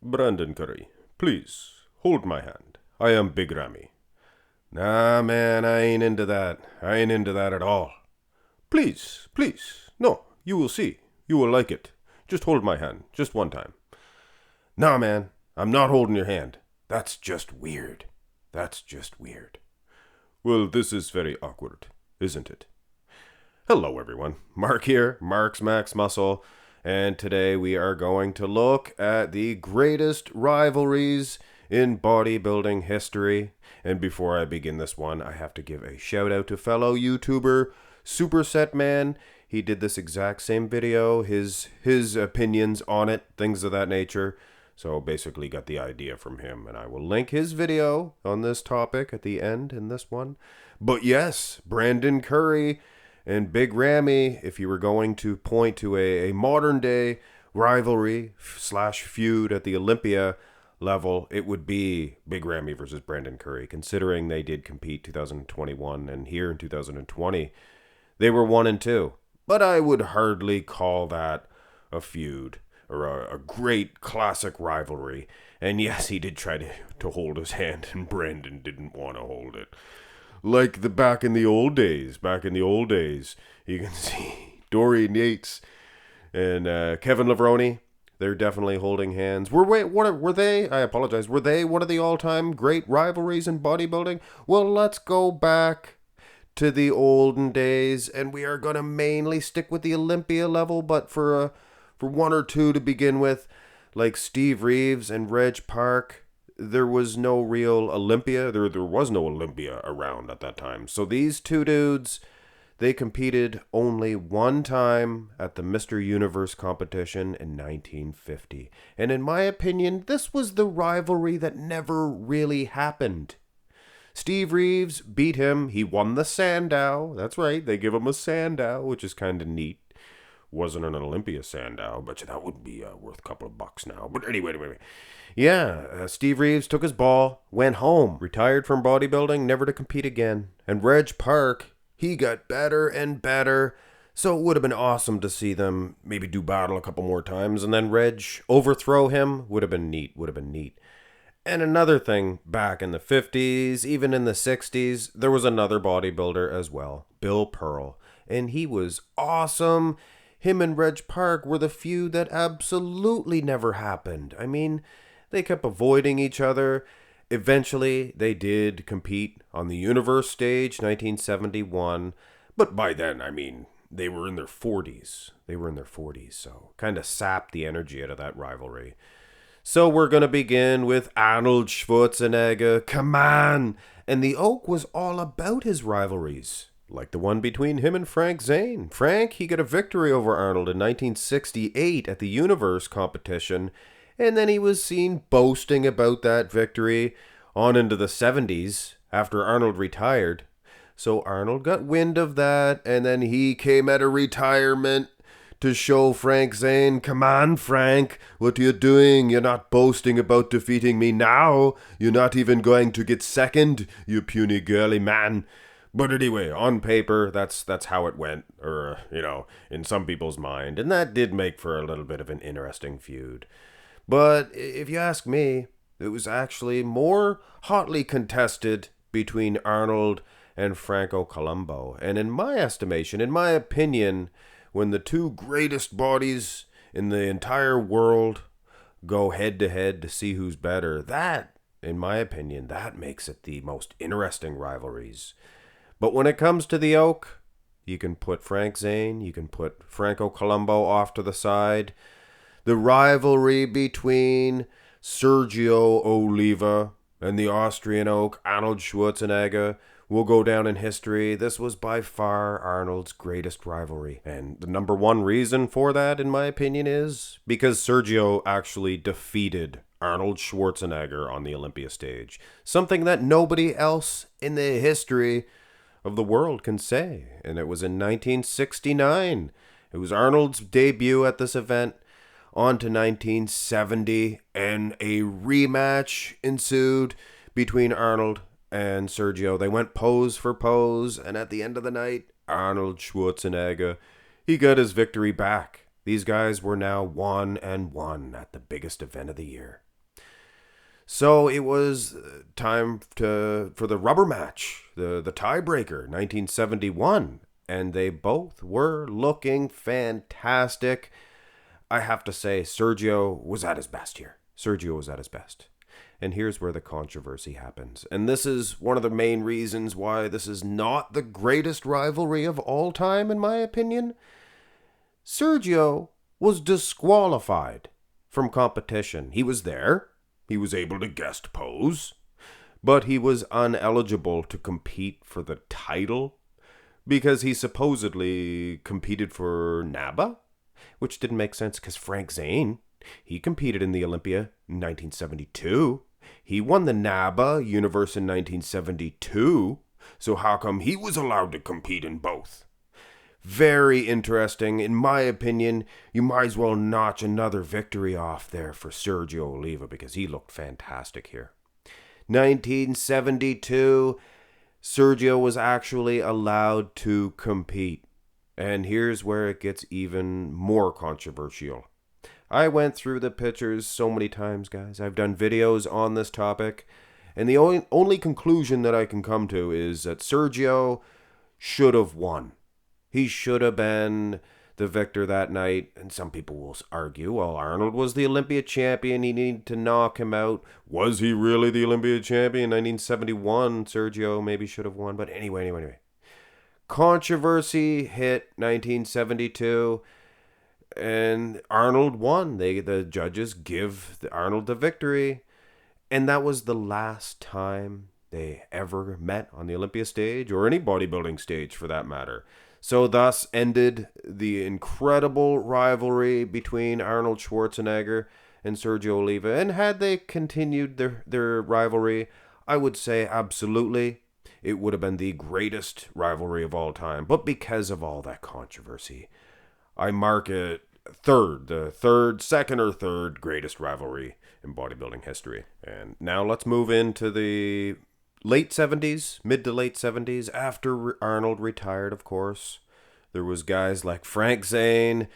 Brandon Curry, please, hold my hand. I am Big Ramy. Nah, man, I ain't into that. I ain't into that at all. Please, please. No, you will see. You will like it. Just hold my hand, just one time. Nah, man, I'm not holding your hand. That's just weird. That's just weird. Well, this is very awkward, isn't it? Hello, everyone. Mark here, Mark's Max Muscle, and today we are going to look at the greatest rivalries in bodybuilding history. And before I begin this one, I have to give a shout out to fellow YouTuber Superset Man. He did this exact same video, his opinions on it, things of that nature. So basically got the idea from him, and I will link his video on this topic at the end in this one. But yes, Brandon Curry and Big Ramy, if you were going to point to a modern day rivalry slash feud at the Olympia level, it would be Big Ramy versus Brandon Curry, considering they did compete 2021 and here in 2020 they were 1 and 2. But I would hardly call that a feud or a great classic rivalry. And yes, he did try to hold his hand, and Brandon didn't want to hold it. Like back in the old days, you can see Dorian Yates and Kevin Levrone. They're definitely holding hands. Were they? I apologize. Were they one of the all-time great rivalries in bodybuilding? Well, let's go back to the olden days, and we are going to mainly stick with the Olympia level, but for one or two to begin with, like Steve Reeves and Reg Park, there was no real Olympia. There was no Olympia around at that time. So these two dudes, they competed only one time at the Mr. Universe competition in 1950. And in my opinion, this was the rivalry that never really happened. Steve Reeves beat him. He won the Sandow. That's right. They give him a Sandow, which is kind of neat. Wasn't an Olympia Sandow, but that would be worth a couple of bucks now. But anyway. Yeah, Steve Reeves took his ball, went home, retired from bodybuilding, never to compete again. And Reg Park, he got better and better. So it would have been awesome to see them maybe do battle a couple more times. And then Reg overthrow him. Would have been neat. And another thing, back in the 50s, even in the 60s, there was another bodybuilder as well, Bill Pearl. And he was awesome. Him and Reg Park were the feud that absolutely never happened. I mean, they kept avoiding each other. Eventually, they did compete on the Universe stage, 1971. But by then, I mean, they were in their 40s. So kind of sapped the energy out of that rivalry. So we're going to begin with Arnold Schwarzenegger. Come on! And the Oak was all about his rivalries, like the one between him and Zane. Frank, he got a victory over Arnold in 1968 at the Universe competition, and then he was seen boasting about that victory on into the 70s after Arnold retired. So Arnold got wind of that, and then he came out of retirement to show Zane, come on, Frank, what are you doing? You're not boasting about defeating me now. You're not even going to get second, you puny girly man. But anyway, on paper, that's how it went, or, in some people's mind. And that did make for a little bit of an interesting feud. But if you ask me, it was actually more hotly contested between Arnold and Franco Columbu. And in my estimation, in my opinion, when the two greatest bodies in the entire world go head-to-head to see who's better, that, in my opinion, that makes it the most interesting rivalries. But when it comes to the Oak, you can put Zane, you can put Franco Columbu off to the side. The rivalry between Sergio Oliva and the Austrian Oak, Arnold Schwarzenegger, will go down in history. This was by far Arnold's greatest rivalry. And the number one reason for that, in my opinion, is because Sergio actually defeated Arnold Schwarzenegger on the Olympia stage. Something that nobody else in the history of the world can say. And it was in 1969. It was Arnold's debut at this event. On to 1970, and a rematch ensued between Arnold and Sergio. They went pose for pose, and at the end of the night, Arnold Schwarzenegger, he got his victory back. These guys were now 1-1 at the biggest event of the year. So it was time for the rubber match, the tiebreaker, 1971, and they both were looking fantastic. I have to say, Sergio was at his best here. Sergio was at his best. And here's where the controversy happens. And this is one of the main reasons why this is not the greatest rivalry of all time, in my opinion. Sergio was disqualified from competition. He was there. He was able to guest pose. But he was ineligible to compete for the title because he supposedly competed for NABA, which didn't make sense because Zane, he competed in the Olympia in 1972. He won the NABA Universe in 1972. So how come he was allowed to compete in both? Very interesting. In my opinion, you might as well notch another victory off there for Sergio Oliva because he looked fantastic here. 1972, Sergio was actually allowed to compete. And here's where it gets even more controversial. I went through the pictures so many times, guys. I've done videos on this topic. And the only conclusion that I can come to is that Sergio should have won. He should have been the victor that night. And some people will argue, well, Arnold was the Olympia champion. He needed to knock him out. Was he really the Olympia champion? 1971, Sergio maybe should have won. But anyway. Controversy hit 1972. And Arnold won. The judges give Arnold the victory. And that was the last time they ever met on the Olympia stage, or any bodybuilding stage for that matter. So thus ended the incredible rivalry between Arnold Schwarzenegger and Sergio Oliva. And had they continued their rivalry, I would say absolutely it would have been the greatest rivalry of all time. But because of all that controversy, I mark it second or third greatest rivalry in bodybuilding history. And now let's move into the late 70s, mid to late 70s, after Arnold retired, of course. There was guys like Zane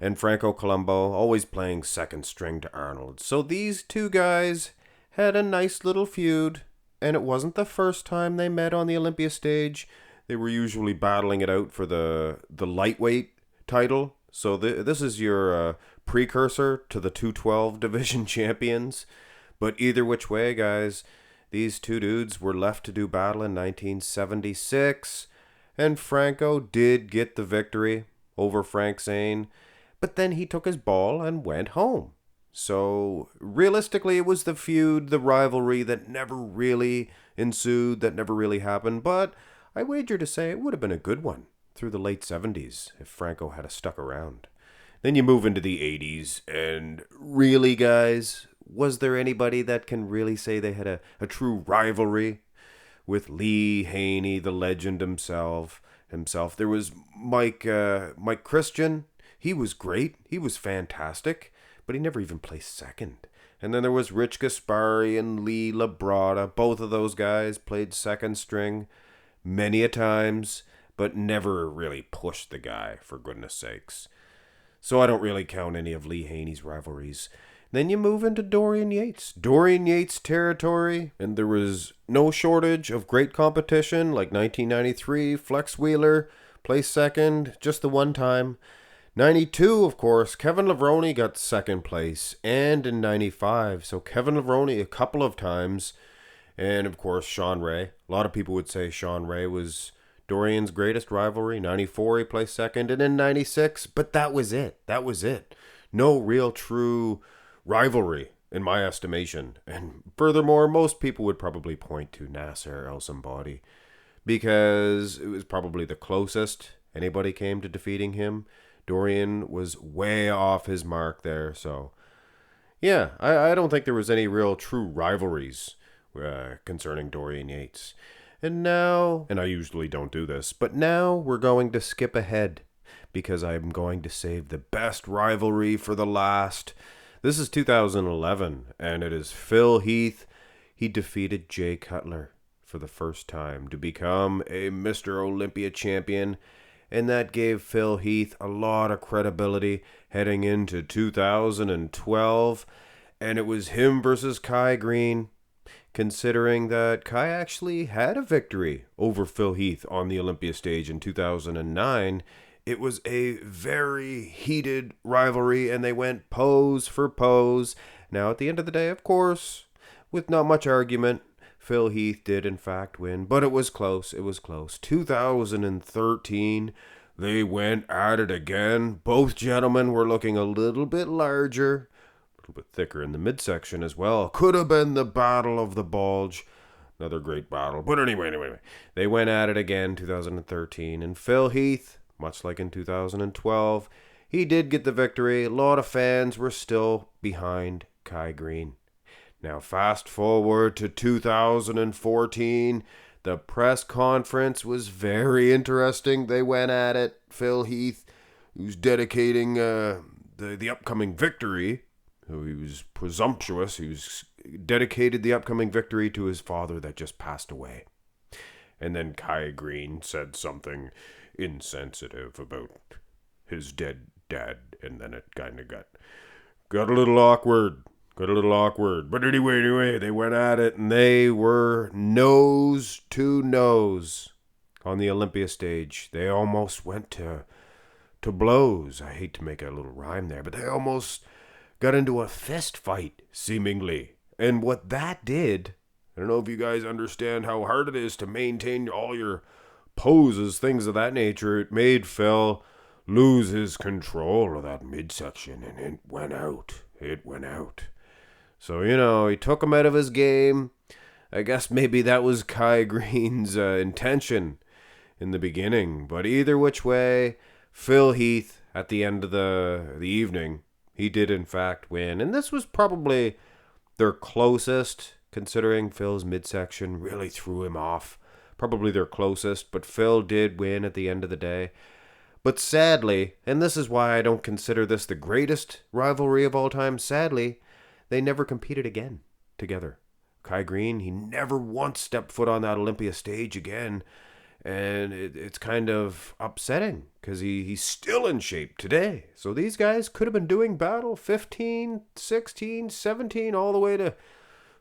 and Franco Columbu always playing second string to Arnold. So these two guys had a nice little feud, and it wasn't the first time they met on the Olympia stage. They were usually battling it out for the lightweight title. So this is your precursor to the 212 division champions. But either which way, guys, these two dudes were left to do battle in 1976, and Franco did get the victory over Zane, but then he took his ball and went home. So realistically, it was the feud, the rivalry that never really ensued, that never really happened, but I wager to say it would have been a good one through the late 70s if Franco had stuck around. Then you move into the 80s, and really, guys, was there anybody that can really say they had a true rivalry with Haney, the legend himself? There was Mike Christian. He was great. He was fantastic, but he never even placed second. And then there was Rich Gaspari and Lee Labrada. Both of those guys played second string many a times, but never really pushed the guy, for goodness sakes. So I don't really count any of Lee Haney's rivalries. Then you move into Dorian Yates. Dorian Yates territory, and there was no shortage of great competition, like 1993, Flex Wheeler placed second just the one time. 92, of course, Kevin Levrone got second place, and in 95, so Kevin Levrone a couple of times, and of course Sean Ray. A lot of people would say Sean Ray was Dorian's greatest rivalry. 94, he placed second, and in 96, but that was it. No real true rivalry, in my estimation. And furthermore, most people would probably point to Nasser El Sambadi because it was probably the closest anybody came to defeating him. Dorian was way off his mark there. So, yeah, I don't think there was any real true rivalries concerning Dorian Yates. And now, and I usually don't do this, but now we're going to skip ahead because I'm going to save the best rivalry for the last. This is 2011, and it is Phil Heath. He defeated Jay Cutler for the first time to become a Mr. Olympia champion, and that gave Phil Heath a lot of credibility heading into 2012. And it was him versus Greene, considering that Kai actually had a victory over Phil Heath on the Olympia stage in 2009. It was a very heated rivalry, and they went pose for pose. Now, at the end of the day, of course, with not much argument, Phil Heath did in fact win, but it was close. It was close. 2013, they went at it again. Both gentlemen were looking a little bit larger, a little bit thicker in the midsection as well. Could have been the Battle of the Bulge. Another great battle. But anyway, they went at it again 2013, and Phil Heath, much like in 2012, he did get the victory. A lot of fans were still behind Greene. Now, fast forward to 2014. The press conference was very interesting. They went at it. Phil Heath, who's dedicating the upcoming victory, who he was presumptuous, he was dedicated the upcoming victory to his father that just passed away. And then Greene said something insensitive about his dead dad, and then it kind of got a little awkward. But anyway, they went at it, and they were nose to nose on the Olympia stage. They almost went to blows. I hate to make a little rhyme there, but they almost got into a fist fight, seemingly. And what that did, I don't know if you guys understand how hard it is to maintain all your poses, things of that nature. It made Phil lose his control of that midsection, and it went out. So, he took him out of his game. I guess maybe that was Greene's intention in the beginning. But either which way, Phil Heath, at the end of the evening, he did in fact win. And this was probably their closest, considering Phil's midsection really threw him off. Probably their closest, but Phil did win at the end of the day. But sadly, and this is why I don't consider this the greatest rivalry of all time, sadly, they never competed again together. Greene, he never once stepped foot on that Olympia stage again. And it's kind of upsetting because he's still in shape today. So these guys could have been doing battle 15, 16, 17, all the way to,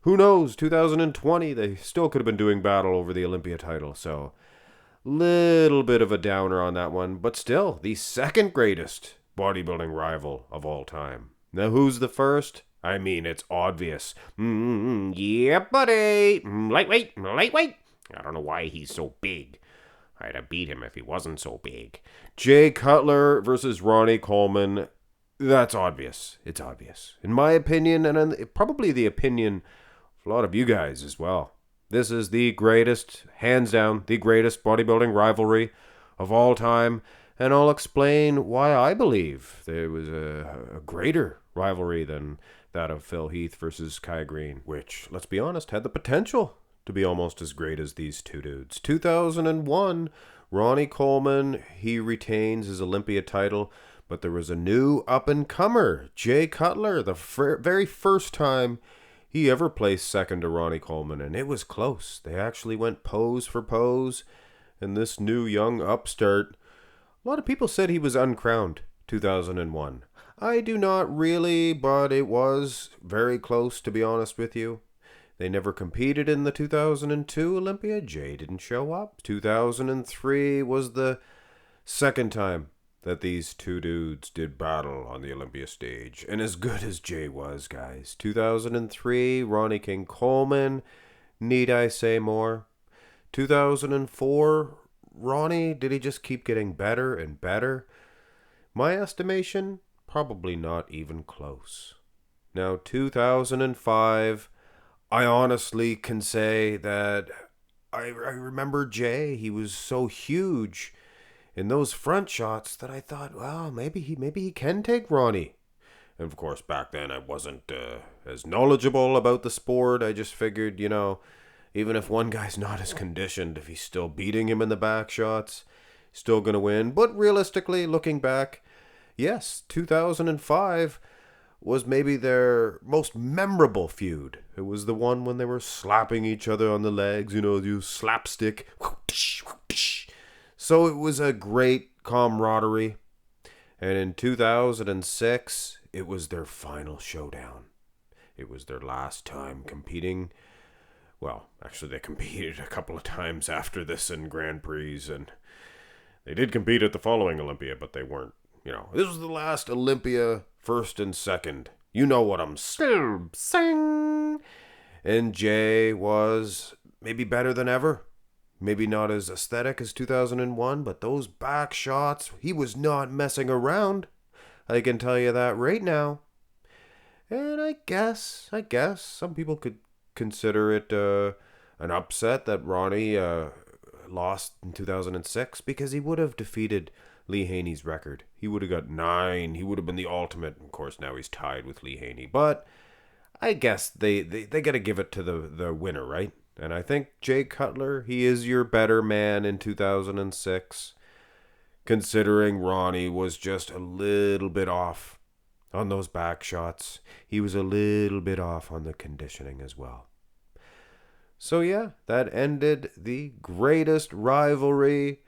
who knows, 2020. They still could have been doing battle over the Olympia title. So little bit of a downer on that one. But still, the second greatest bodybuilding rival of all time. Now, who's the first? I mean, it's obvious. Yeah, buddy. Lightweight. I don't know why he's so big. I'd have beat him if he wasn't so big. Jay Cutler versus Ronnie Coleman. That's obvious. It's obvious. In my opinion, and probably the opinion of a lot of you guys as well. This is the greatest, hands down, the greatest bodybuilding rivalry of all time. And I'll explain why I believe there was a greater rivalry than that of Phil Heath versus Greene, which, let's be honest, had the potential to be almost as great as these two dudes. 2001, Ronnie Coleman, he retains his Olympia title, but there was a new up-and-comer, Jay Cutler, the very first time he ever placed second to Ronnie Coleman, and it was close. They actually went pose for pose, and this new young upstart, a lot of people said he was uncrowned, 2001. I do not really, but it was very close, to be honest with you. They never competed in the 2002 Olympia. Jay didn't show up. 2003 was the second time that these two dudes did battle on the Olympia stage. And as good as Jay was, guys, 2003, Ronnie King Coleman, need I say more? 2004, Ronnie, did he just keep getting better and better? My estimation, probably not even close. Now, 2005, I honestly can say that I remember Jay. He was so huge in those front shots that I thought, well, maybe he can take Ronnie. And of course, back then I wasn't as knowledgeable about the sport. I just figured, even if one guy's not as conditioned, if he's still beating him in the back shots, still going to win. But realistically, looking back, yes, 2005 was maybe their most memorable feud. It was the one when they were slapping each other on the legs, you slapstick. So it was a great camaraderie. And in 2006, it was their final showdown. It was their last time competing. Well, actually, they competed a couple of times after this in Grand Prix, and they did compete at the following Olympia, but they weren't, This was the last Olympia, first and second. You know what I'm saying. And Jay was maybe better than ever. Maybe not as aesthetic as 2001, but those back shots, he was not messing around. I can tell you that right now. And I guess some people could consider it an upset that Ronnie lost in 2006, because he would have defeated Lee Haney's record. He would have got 9. He would have been the ultimate. Of course, now he's tied with Lee Haney. But I guess they got to give it to the winner, right? And I think Jay Cutler, he is your better man in 2006, considering Ronnie was just a little bit off on those back shots. He was a little bit off on the conditioning as well. So yeah, that ended the greatest rivalry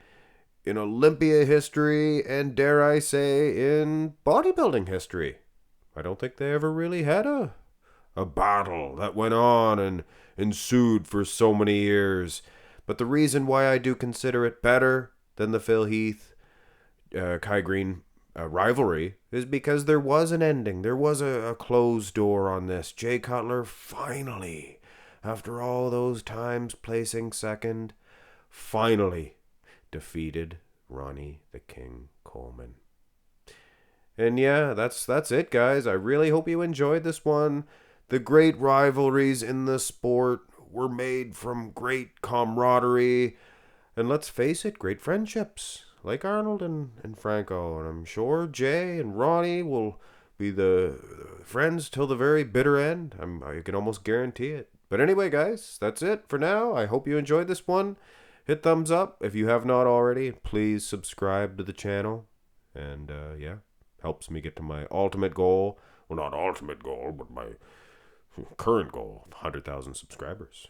in Olympia history, and dare I say, in bodybuilding history. I don't think they ever really had a battle that went on and ensued for so many years. But the reason why I do consider it better than the Phil Heath, Kai Greene rivalry is because there was an ending. There was a closed door on this. Jay Cutler finally, after all those times placing second, finally defeated Ronnie the King Coleman. And yeah, that's it, guys. I really hope you enjoyed this one. The great rivalries in the sport were made from great camaraderie, and let's face it, great friendships, like Arnold and Franco. And I'm sure Jay and Ronnie will be the friends till the very bitter end. I can almost guarantee it. But anyway, guys, that's it for now. I hope you enjoyed this one. Hit thumbs up if you have not already. Please subscribe to the channel. And yeah, helps me get to my ultimate goal. Well, not ultimate goal, but my current goal of 100,000 subscribers.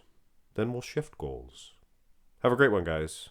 Then we'll shift goals. Have a great one, guys.